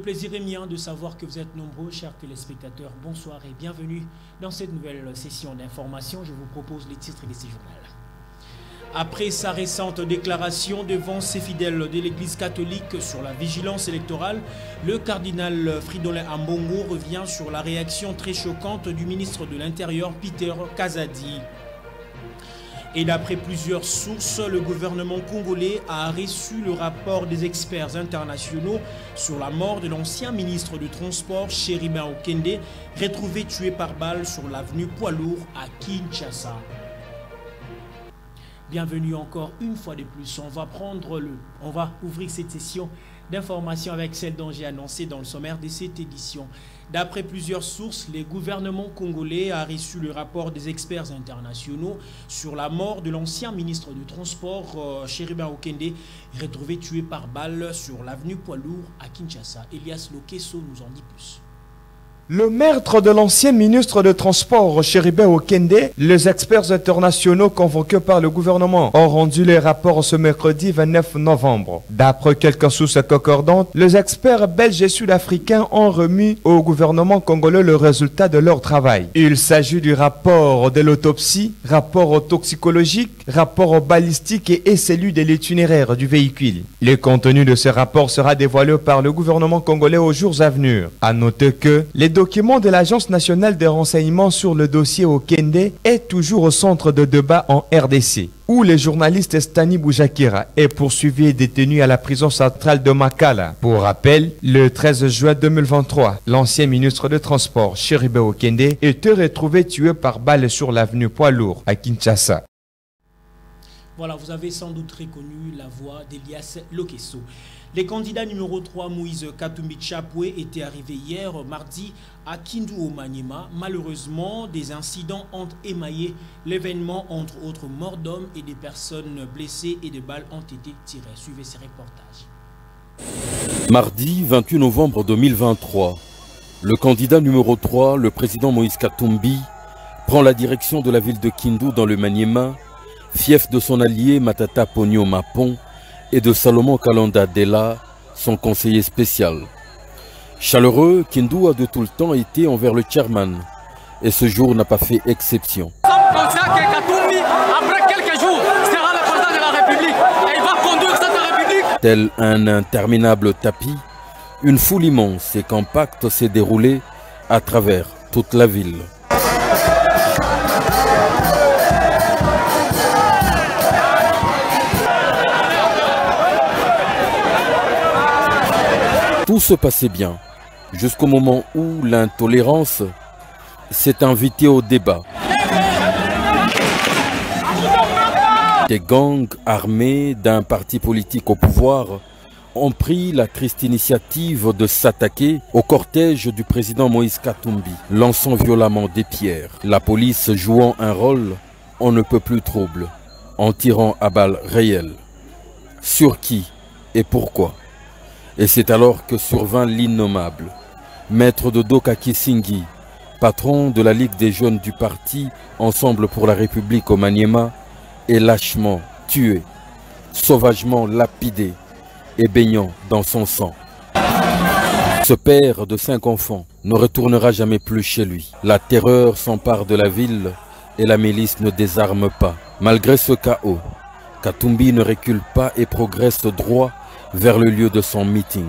plaisir est mien de savoir que vous êtes nombreux, chers téléspectateurs. Bonsoir et bienvenue dans cette nouvelle session d'information. Je vous propose les titres de ces journaux. Après sa récente déclaration devant ses fidèles de l'Église catholique sur la vigilance électorale, le cardinal Fridolin Ambongo revient sur la réaction très choquante du ministre de l'Intérieur, Peter Kazadi. Et d'après plusieurs sources, le gouvernement congolais a reçu le rapport des experts internationaux sur la mort de l'ancien ministre du Transport, Chéribin Okende, retrouvé tué par balle sur l'avenue Poilour à Kinshasa. Bienvenue encore une fois de plus. On va ouvrir cette session d'information avec celle dont j'ai annoncé dans le sommaire de cette édition. D'après plusieurs sources, le gouvernement congolais a reçu le rapport des experts internationaux sur la mort de l'ancien ministre du Transport, Chéribin Okende, retrouvé tué par balle sur l'avenue Poilour à Kinshasa. Elias Lokeso nous en dit plus. Le meurtre de l'ancien ministre de Transport, Chéribin Okende, les experts internationaux convoqués par le gouvernement ont rendu les rapports ce mercredi 29 novembre. D'après quelques sources concordantes, les experts belges et sud-africains ont remis au gouvernement congolais le résultat de leur travail. Il s'agit du rapport de l'autopsie, rapport toxicologique, rapport balistique et celui de l'itinéraire du véhicule. Le contenu de ce rapport sera dévoilé par le gouvernement congolais aux jours à venir. À noter que les documents de l'Agence nationale de renseignement sur le dossier Okende est toujours au centre de débat en RDC, où le journaliste Stani Boujakira est poursuivi et détenu à la prison centrale de Makala. Pour rappel, le 13 juin 2023, l'ancien ministre de Transport, Chéribin Okende, était retrouvé tué par balle sur l'avenue Poilour à Kinshasa. Voilà, vous avez sans doute reconnu la voix d'Elias Lokeso. Les candidats numéro 3, Moïse Katumbi Chapwe, étaient arrivés hier, mardi, à Kindu au Maniema. Malheureusement, des incidents ont émaillé l'événement, entre autres morts d'hommes et des personnes blessées et des balles ont été tirées. Suivez ces reportages. Mardi 28 novembre 2023, le candidat numéro 3, le président Moïse Katumbi, prend la direction de la ville de Kindu dans le Maniema, fief de son allié Matata Ponyo Mapon et de Salomon Kalonda Della, son conseiller spécial. Chaleureux, Kindu a de tout le temps été envers le chairman et ce jour n'a pas fait exception. Nous sommes conscients que Katumbi, après quelques jours, sera le président de la République et il va conduire cette République. Tel un interminable tapis, une foule immense et compacte s'est déroulée à travers toute la ville. Tout se passait bien, jusqu'au moment où l'intolérance s'est invitée au débat. Des gangs armés d'un parti politique au pouvoir ont pris la triste initiative de s'attaquer au cortège du président Moïse Katumbi, lançant violemment des pierres. La police jouant un rôle on ne peut plus trouble, en tirant à balles réelles. Sur qui et pourquoi? Et c'est alors que survint l'innommable. Maître de Doka Kisingi, patron de la Ligue des jeunes du parti Ensemble pour la République au Maniema, est lâchement tué, sauvagement lapidé et baignant dans son sang. Ce père de 5 enfants ne retournera jamais plus chez lui. La terreur s'empare de la ville et la milice ne désarme pas. Malgré ce chaos, Katumbi ne recule pas et progresse droit vers le lieu de son meeting.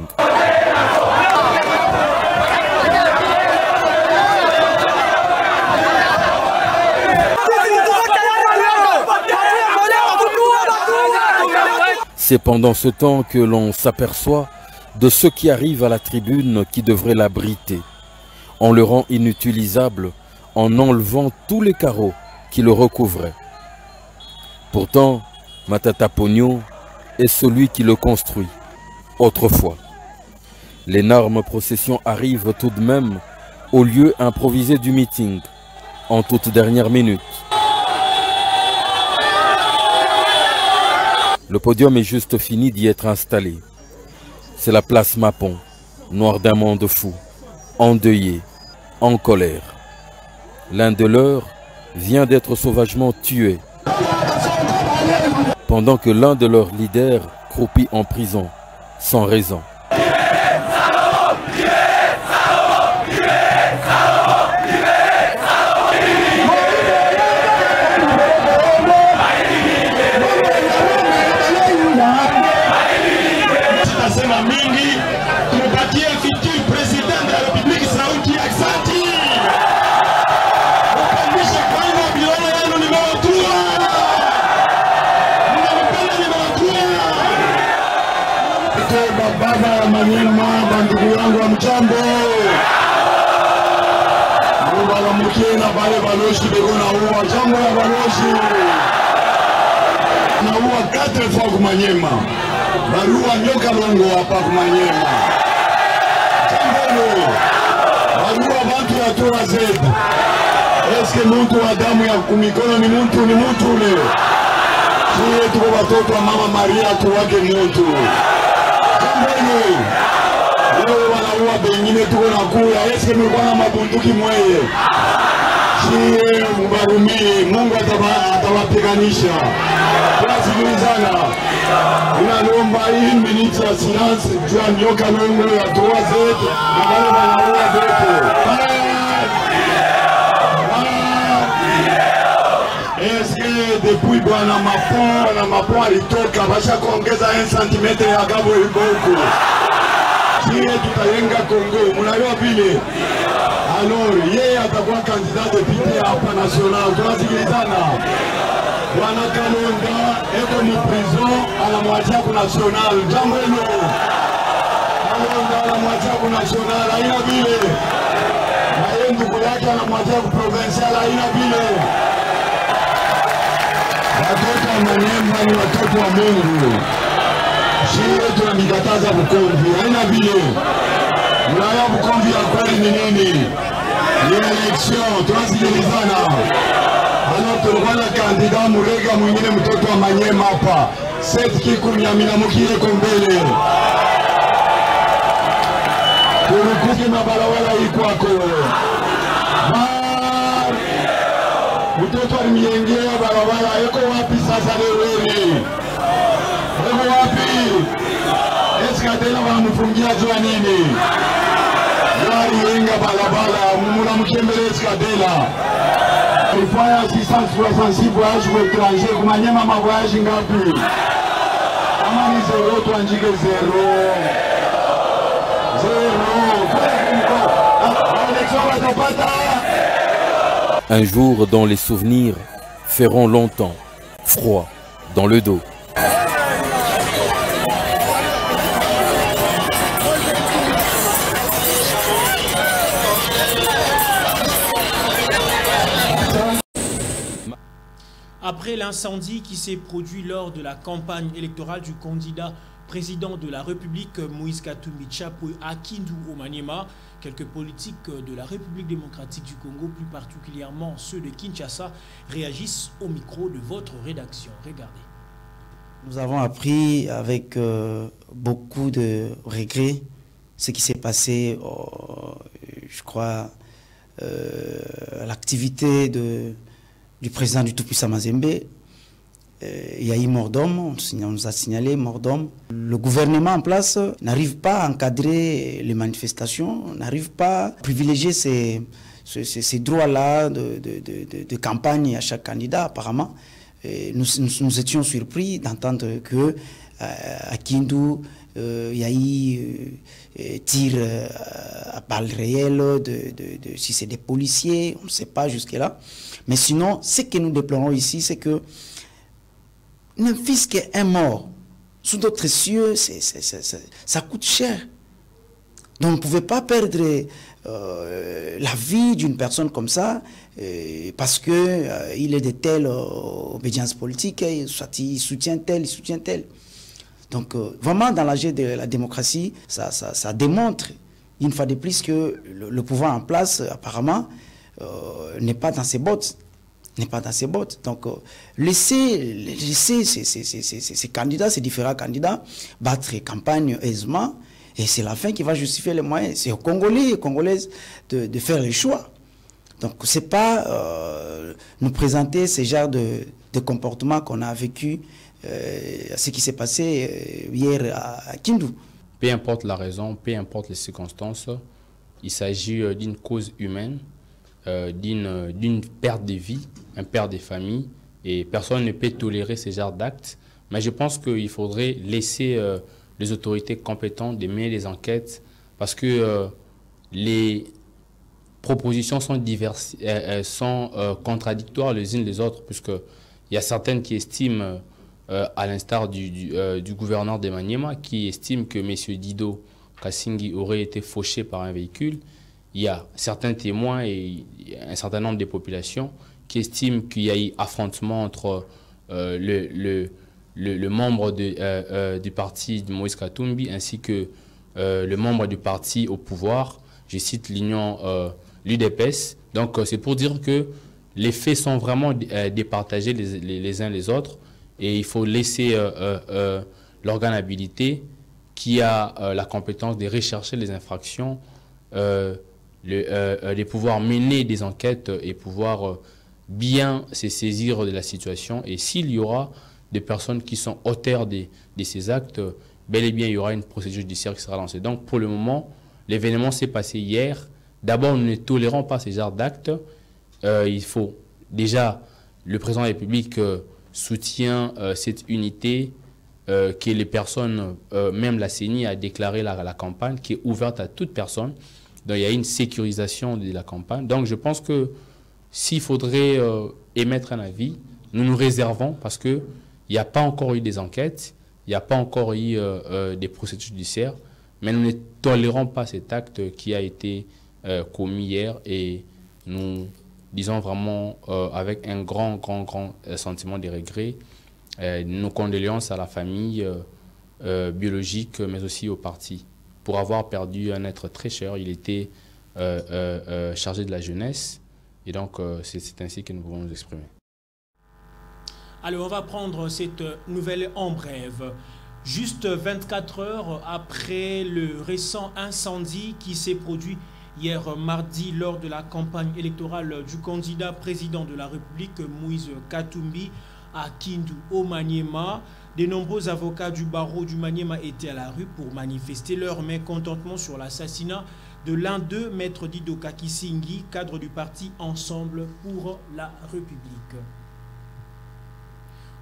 C'est pendant ce temps que l'on s'aperçoit de ceux qui arrivent à la tribune qui devraient l'abriter. On le rend inutilisable en enlevant tous les carreaux qui le recouvraient. Pourtant, Matata Ponyo est celui qui le construit, autrefois. L'énorme procession arrive tout de même au lieu improvisé du meeting, en toute dernière minute. Le podium est juste fini d'y être installé. C'est la place Mapon, noire d'un monde fou, endeuillé, en colère. L'un de leurs vient d'être sauvagement tué, pendant que l'un de leurs leaders croupit en prison, sans raison. Mukie na bale baloshi beko na uwa jambo ya baloshi na uwa 4 fois kumanyema barua nyoka longo hapa kumanyema jambo barua bantu ya tora zetu eske muntu wa damu ya kumikono ni muntu leo siye tuko watoto wa mama Maria tuwake muntu jambo leo wanaua bengine tuko na kuya eske mlikuwa na mabunduki mweye siye mbarumie Mungu atawapiganisha tunasikilizana unalomba hii minute ya silence juu ya nyoka longo ya toa zetu na wale wanaua zetu eske depuis bwana Mapon alitoka basha kuongeza 1 cm ya gabo iboko siye tutayenga Kongo mnajua vile alors yeye atakuwa candidat député hapa national tunasikilizana bwana Kalonda eko mu prison anamwachia ku national jambo hilo Kalonda anamwachia ku national haina vile na yeye ndugu yake anamwachia ku provincial haina vile watoto wa Manyema ni watoto wa Mungu siye tunamikataza Bukomvi haina vile mnaya Bukomvi ya kweli ni nini ni election tunasikilizana alors tulikuwa na kandida Murega mwingine mtoto wa Manyema hapa Seth Kikunyamina mukile kombele turukuki mabalawala ikwako mtoto alimiengea barabara eko wapi sasa leo eko wapi eskadela wamfungia jua nini gari yenga barabara mumuna mkembele eskadela ilifanya assistance voyage pour étranger kumanyema mavoyage ngapi kama ni 0 tuanjike 0 Un jour dont les souvenirs feront longtemps froid dans le dos. Après l'incendie qui s'est produit lors de la campagne électorale du candidat président de la République Moïse Katumbi Tchapoué à Kindu au Maniema, quelques politiques de la République démocratique du Congo, plus particulièrement ceux de Kinshasa, réagissent au micro de votre rédaction. Regardez. Nous avons appris avec beaucoup de regrets ce qui s'est passé, je crois, l'activité du président du Tout-Puissant Mazembe. Il y a eu mort d'homme, on nous a signalé mort d'homme. Le gouvernement en place n'arrive pas à encadrer les manifestations, n'arrive pas à privilégier ces droits-là de campagne à chaque candidat apparemment. Et nous étions surpris d'entendre que à Kindu, il y a eu tir à balles réelles, si c'est des policiers, on ne sait pas jusque-là. Mais sinon, ce que nous déplorons ici, c'est que un fils qui est mort sous d'autres cieux, ça coûte cher. Donc on ne pouvait pas perdre la vie d'une personne comme ça parce qu'il est de telle obédience politique, soit il soutient tel, il soutient tel. Donc vraiment dans l'âge de la démocratie, ça démontre une fois de plus que le pouvoir en place apparemment n'est pas dans ses bottes. Donc, laisser ces candidats, ces différents candidats, battre campagne aisément, et c'est la fin qui va justifier les moyens. C'est aux Congolais et aux Congolaises de faire les choix. Donc, c'est pas nous présenter ce genre de comportement qu'on a vécu, ce qui s'est passé hier à Kindu. Peu importe la raison, peu importe les circonstances, il s'agit d'une cause humaine, d'une perte de vie, un père de famille, et personne ne peut tolérer ce genre d'actes. Mais je pense qu'il faudrait laisser les autorités compétentes de mener les enquêtes parce que les propositions sont diverses, sont contradictoires les unes les autres, puisqu'il y a certaines qui estiment, à l'instar du gouverneur de Maniema, qui estime que M. Dido Kassingi aurait été fauché par un véhicule. il y a certains témoins et un certain nombre de populations qui estiment qu'il y a eu affrontement entre le membre du parti de Moïse Katumbi ainsi que le membre du parti au pouvoir, je cite l'UDPS. Donc c'est pour dire que les faits sont vraiment départagés les uns les autres et il faut laisser l'organe habilité qui a la compétence de rechercher les infractions, de pouvoir mener des enquêtes et pouvoir bien se saisir de la situation. Et s'il y aura des personnes qui sont auteurs de ces actes, bel et bien il y aura une procédure judiciaire qui sera lancée. Donc pour le moment, l'événement s'est passé hier. D'abord, nous ne tolérons pas ces genres d'actes. Il faut déjà, le président de la République soutient cette unité que les personnes, même la CENI a déclaré la campagne qui est ouverte à toute personne. Donc il y a une sécurisation de la campagne. Donc je pense que s'il faudrait émettre un avis, nous nous réservons parce qu'il n'y a pas encore eu des enquêtes, il n'y a pas encore eu des procédures judiciaires, mais nous ne tolérons pas cet acte qui a été commis hier et nous disons vraiment avec un grand sentiment de regret nos condoléances à la famille biologique mais aussi au parti pour avoir perdu un être très cher. Il était chargé de la jeunesse et donc c'est ainsi que nous pouvons nous exprimer. Alors on va prendre cette nouvelle en brève. Juste 24 heures après le récent incendie qui s'est produit hier mardi lors de la campagne électorale du candidat président de la République Moïse Katumbi à Kindu au Maniema, de nombreux avocats du barreau du Maniema étaient à la rue pour manifester leur mécontentement sur l'assassinat de l'un d'eux, Maître Dido Kakisingi, cadre du parti Ensemble pour la République.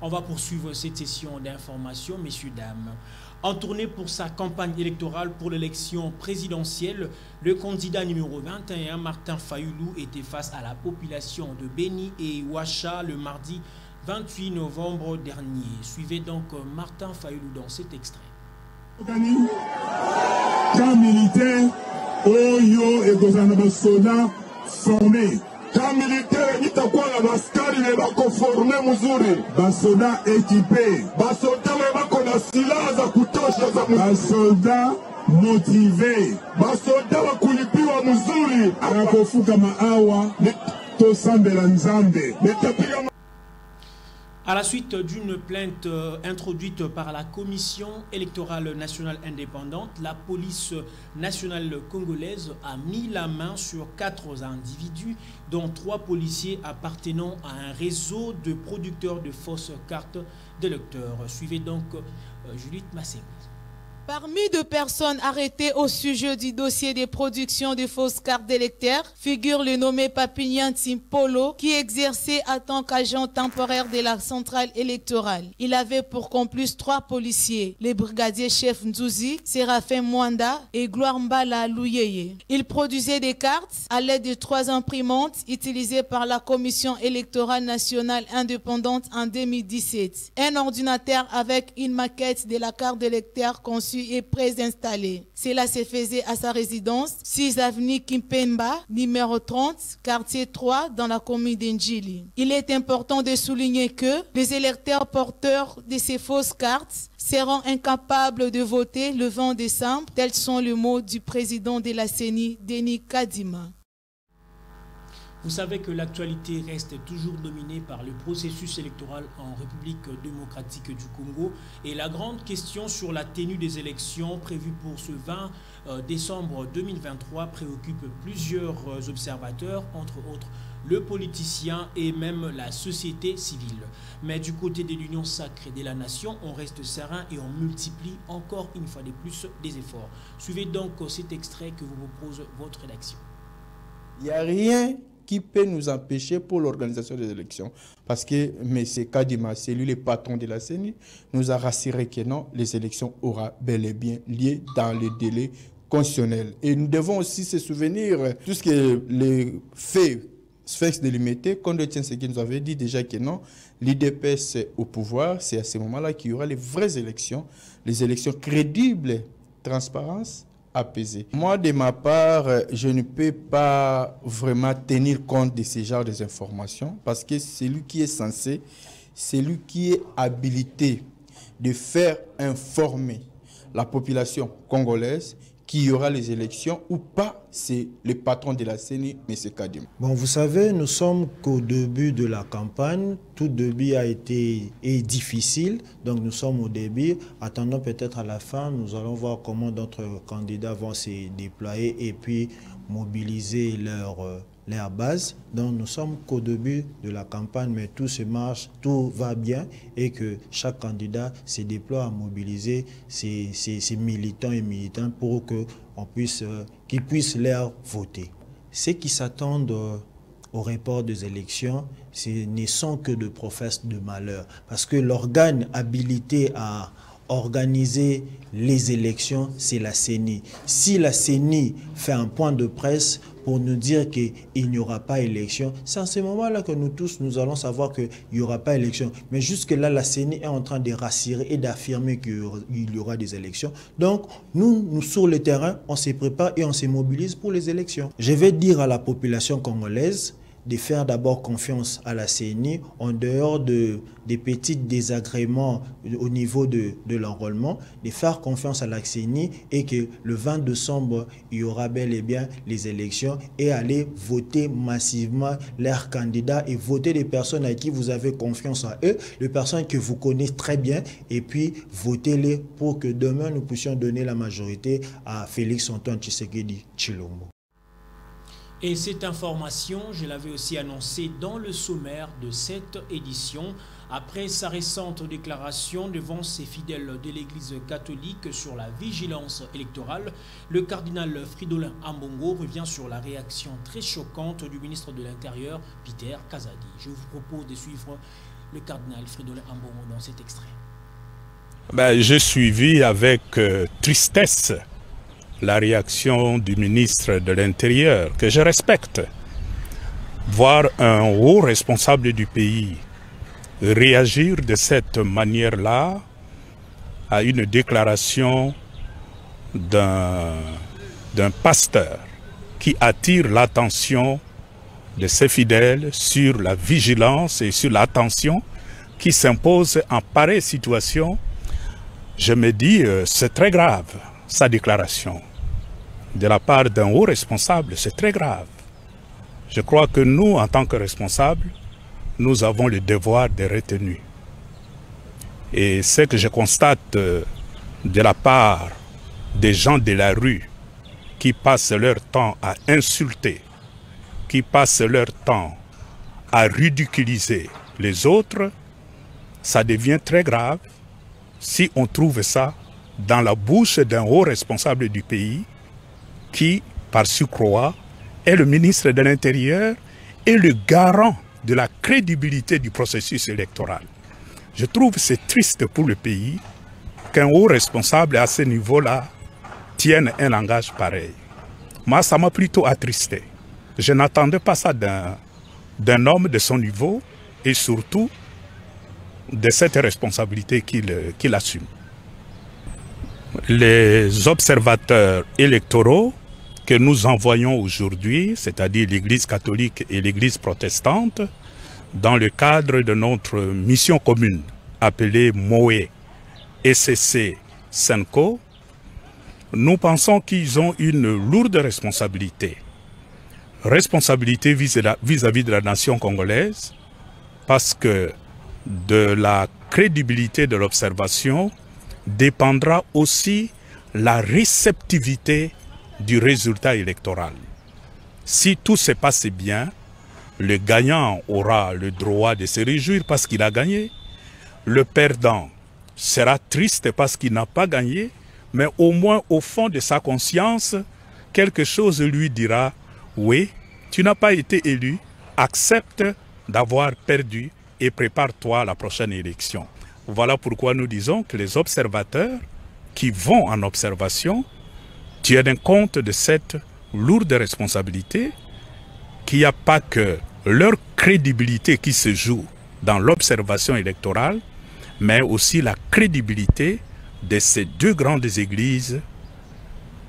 On va poursuivre cette session d'information, messieurs, dames. En tournée pour sa campagne électorale pour l'élection présidentielle, le candidat numéro 21, Martin Fayoulou, était face à la population de Beni et Ouacha le mardi 28 novembre dernier. Suivez donc Martin Fayoulou dans cet extrait. Camp militaire, Oyo et gouvernement soda formé. Camp militaire, il t'a quoi la bascale, il va conformer Muzuri. Basoda équipé. Basoda, il va qu'on a silence à coutoche. Basoda motivé. Basoda, va coulipi wa Muzuri. Arakofuka maawa, to sambela nzambe. À la suite d'une plainte introduite par la Commission électorale nationale indépendante, la police nationale congolaise a mis la main sur 4 individus, dont 3 policiers appartenant à un réseau de producteurs de fausses cartes d'électeurs. Suivez donc Juliette Masségo. Parmi 2 personnes arrêtées au sujet du dossier de production de fausses cartes d'électeurs figure le nommé Papignan Timpolo qui exerçait en tant qu'agent temporaire de la centrale électorale. Il avait pour complice 3 policiers, les brigadiers chefs Nzouzi, Séraphin Mwanda et Gloire Mbala Louyeye. Il produisait des cartes à l'aide de 3 imprimantes utilisées par la Commission électorale nationale indépendante en 2017. Un ordinateur avec une maquette de la carte d'électeur conçue et préinstallé. Cela se faisait à sa résidence, 6 avenue Kimpemba, numéro 30, quartier 3, dans la commune d'Ndjili. Il est important de souligner que les électeurs porteurs de ces fausses cartes seront incapables de voter le 20 décembre, tels sont les mots du président de la CENI, Denis Kadima. Vous savez que l'actualité reste toujours dominée par le processus électoral en République démocratique du Congo et la grande question sur la tenue des élections prévues pour ce 20 décembre 2023 préoccupe plusieurs observateurs, entre autres le politicien et même la société civile. Mais du côté de l'Union sacrée de la nation, on reste serein et on multiplie encore une fois de plus des efforts. Suivez donc cet extrait que vous propose votre rédaction. Il n'y a rien qui peut nous empêcher pour l'organisation des élections. Parce que M. Kadima, c'est lui le patron de la CENI, nous a rassuré que non, les élections auront bel et bien lieu dans le délai constitutionnel. Et nous devons aussi se souvenir, tout ce que les faits Sphinx délimité, qu'on retient ce qu'il nous avait dit déjà que non, l'IDPS au pouvoir, c'est à ce moment-là qu'il y aura les vraies élections, les élections crédibles, transparence, apaisée. Moi, de ma part, je ne peux pas vraiment tenir compte de ce genre d'informations parce que celui qui est censé, celui qui est habilité de faire informer la population congolaise qu'il y aura les élections ou pas, c'est le patron de la CENI, M. Kadima. Bon, vous savez, nous sommes qu'au début de la campagne. Tout début est difficile, donc nous sommes au début. Attendons peut-être à la fin, nous allons voir comment d'autres candidats vont se déployer et puis mobiliser leur base. Donc nous sommes qu'au début de la campagne, mais tout se marche, tout va bien et que chaque candidat se déploie à mobiliser ses militants et militantes pour qu'ils puissent leur voter. Ceux qui s'attendent au report des élections, ce ne sont que de professes de malheur parce que l'organe habilité à organiser les élections, c'est la CENI. Si la CENI fait un point de presse pour nous dire qu'il n'y aura pas élection, c'est à ce moment-là que nous tous, nous allons savoir qu'il n'y aura pas élection. Mais jusque-là, la CENI est en train de rassurer et d'affirmer qu'il y aura des élections. Donc, nous, sur le terrain, on se prépare et on se mobilise pour les élections. Je vais dire à la population congolaise de faire d'abord confiance à la CENI en dehors des petits désagréments au niveau de l'enrôlement, de faire confiance à la CENI et que le 20 décembre, il y aura bel et bien les élections et aller voter massivement leurs candidats et voter les personnes à qui vous avez confiance en eux, les personnes que vous connaissez très bien et puis votez-les pour que demain nous puissions donner la majorité à Félix Antoine Tshisekedi Tshilombo. Et cette information, je l'avais aussi annoncée dans le sommaire de cette édition. Après sa récente déclaration devant ses fidèles de l'Église catholique sur la vigilance électorale, le cardinal Fridolin Ambongo revient sur la réaction très choquante du ministre de l'Intérieur, Peter Kazadi. Je vous propose de suivre le cardinal Fridolin Ambongo dans cet extrait. J'ai suivi avec tristesse la réaction du ministre de l'Intérieur, que je respecte. Voir un haut responsable du pays réagir de cette manière-là à une déclaration d'un pasteur qui attire l'attention de ses fidèles sur la vigilance et sur l'attention qui s'impose en pareille situation, je me dis c'est très grave, sa déclaration. De la part d'un haut responsable, c'est très grave. Je crois que nous, en tant que responsables, nous avons le devoir de retenue. Et ce que je constate de la part des gens de la rue qui passent leur temps à insulter, qui passent leur temps à ridiculiser les autres, ça devient très grave si on trouve ça dans la bouche d'un haut responsable du pays qui, par surcroît, est le ministre de l'Intérieur et le garant de la crédibilité du processus électoral. Je trouve que c'est triste pour le pays qu'un haut responsable à ce niveau-là tienne un langage pareil. Moi, ça m'a plutôt attristé. Je n'attendais pas ça d'un homme de son niveau et surtout de cette responsabilité qu'il assume. Les observateurs électoraux que nous envoyons aujourd'hui, c'est-à-dire l'Église catholique et l'Église protestante, dans le cadre de notre mission commune appelée MOE SCC Senko, nous pensons qu'ils ont une lourde responsabilité. Responsabilité vis-à-vis de la nation congolaise, parce que de la crédibilité de l'observation dépendra aussi la réceptivité du résultat électoral. Si tout se passe bien, le gagnant aura le droit de se réjouir parce qu'il a gagné. Le perdant sera triste parce qu'il n'a pas gagné, mais au moins au fond de sa conscience, quelque chose lui dira « Oui, tu n'as pas été élu, accepte d'avoir perdu et prépare-toi à la prochaine élection. » Voilà pourquoi nous disons que les observateurs qui vont en observation tiennent compte de cette lourde responsabilité, qu'il n'y a pas que leur crédibilité qui se joue dans l'observation électorale, mais aussi la crédibilité de ces deux grandes églises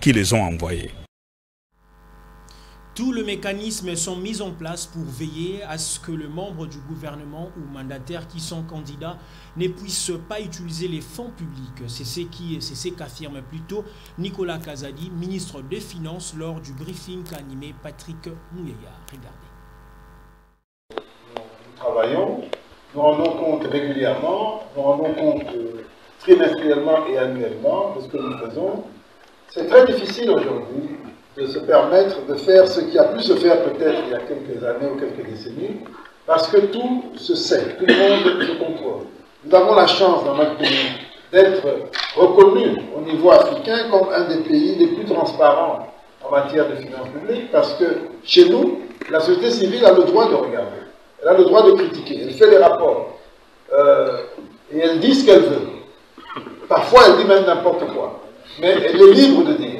qui les ont envoyés. Tous les mécanismes sont mis en place pour veiller à ce que les membres du gouvernement ou mandataires qui sont candidats ne puissent pas utiliser les fonds publics. C'est ce qu'affirme plutôt Nicolas Kazadi, ministre des Finances, lors du briefing qu'a animé Patrick Mouyaya. Regardez. Nous travaillons, nous rendons compte régulièrement, nous rendons compte trimestriellement et annuellement de ce que nous faisons. C'est très difficile aujourd'hui de se permettre de faire ce qui a pu se faire peut-être il y a quelques années ou quelques décennies, parce que tout se sait, tout le monde se contrôle. Nous avons la chance dans notre pays d'être reconnus au niveau africain comme un des pays les plus transparents en matière de finances publiques, parce que chez nous, la société civile a le droit de regarder, elle a le droit de critiquer, elle fait des rapports, et elle dit ce qu'elle veut. Parfois, elle dit même n'importe quoi, mais elle est libre de dire.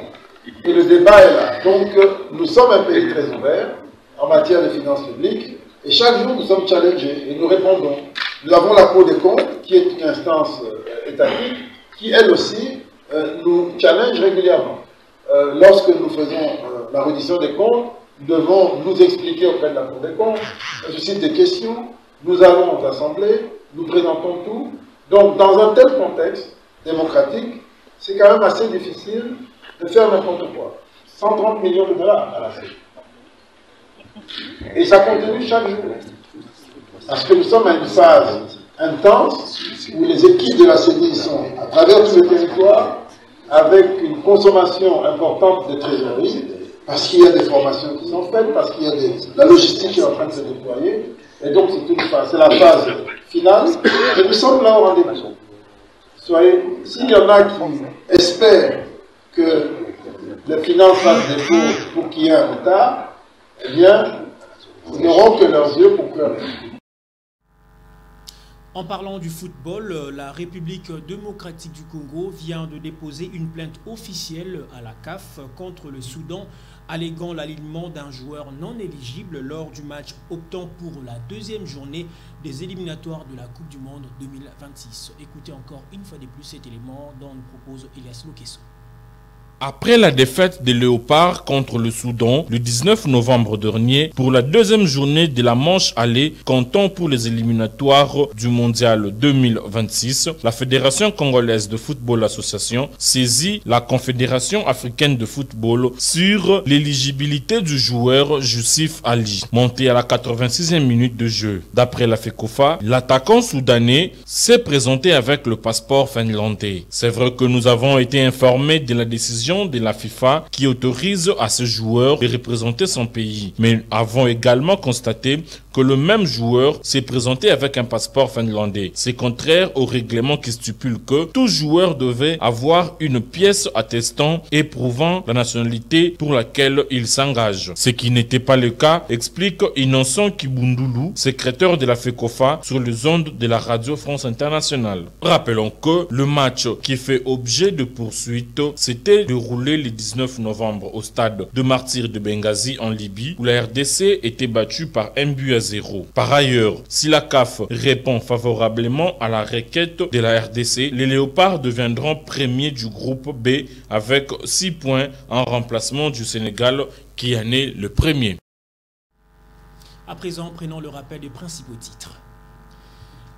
Et le débat est là. Donc, nous sommes un pays très ouvert en matière de finances publiques, et chaque jour, nous sommes challengés et nous répondons. Nous avons la Cour des comptes, qui est une instance étatique, qui, elle aussi, nous challenge régulièrement. Lorsque nous faisons la reddition des comptes, nous devons nous expliquer auprès de la Cour des comptes, elle suscite des questions, nous allons aux assemblées, nous présentons tout. Donc, dans un tel contexte démocratique, c'est quand même assez difficile de faire n'importe quoi. 130 millions de dollars à la CENI. Et ça continue chaque jour. Parce que nous sommes à une phase intense où les équipes de la CENI sont à travers tout le territoire avec une consommation importante de trésorerie, parce qu'il y a des formations qui sont faites, parce qu'il y a la logistique qui est en train de se déployer. Et donc c'est la phase finale. Et nous sommes là au rendez-vous. S'il y en a qui espèrent que les finances fassent défaut pour qu'il y ait un retard, eh bien, ils n'auront que leurs yeux pour pleurer. En parlant du football, la République démocratique du Congo vient de déposer une plainte officielle à la CAF contre le Soudan, alléguant l'alignement d'un joueur non éligible lors du match optant pour la deuxième journée des éliminatoires de la Coupe du Monde 2026. Écoutez encore une fois de plus cet élément dont nous propose Elias Lokesso. Après la défaite des Léopards contre le Soudan le 19 novembre dernier pour la deuxième journée de la manche aller comptant pour les éliminatoires du Mondial 2026, la Fédération congolaise de football association saisit la Confédération africaine de football sur l'éligibilité du joueur Youssif Ali, monté à la 86e minute de jeu. D'après la FECOFA, l'attaquant soudanais s'est présenté avec le passeport finlandais. C'est vrai que nous avons été informés de la décision de la FIFA qui autorise à ce joueur de représenter son pays. Mais avons également constaté que le même joueur s'est présenté avec un passeport finlandais. C'est contraire au règlement qui stipule que tout joueur devait avoir une pièce attestant et prouvant la nationalité pour laquelle il s'engage. Ce qui n'était pas le cas, explique Innocent Kibundulu, secrétaire de la FECOFA sur les ondes de la Radio France Internationale. Rappelons que le match qui fait objet de poursuite s'était déroulé le 19 novembre au stade de Martyrs de Benghazi en Libye, où la RDC était battue par 1-0. Par ailleurs, si la CAF répond favorablement à la requête de la RDC, les Léopards deviendront premiers du groupe B avec 6 points en remplacement du Sénégal qui en est le premier. À présent, prenons le rappel des principaux titres.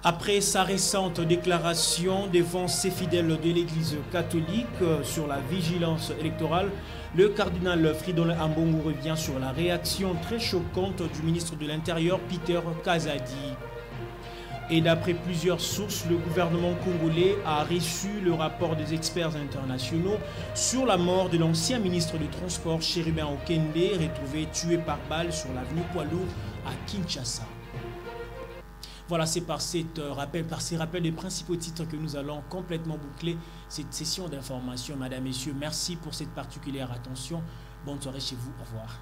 Après sa récente déclaration devant ses fidèles de l'Église catholique sur la vigilance électorale, le cardinal Fridolin Ambongo revient sur la réaction très choquante du ministre de l'Intérieur, Peter Kazadi. Et d'après plusieurs sources, le gouvernement congolais a reçu le rapport des experts internationaux sur la mort de l'ancien ministre du Transport, Chérubin Okende, retrouvé tué par balle sur l'avenue Poilour à Kinshasa. Voilà, c'est par ces rappels des principaux titres que nous allons complètement boucler cette session d'information. Madame, Messieurs, merci pour cette particulière attention. Bonne soirée chez vous. Au revoir.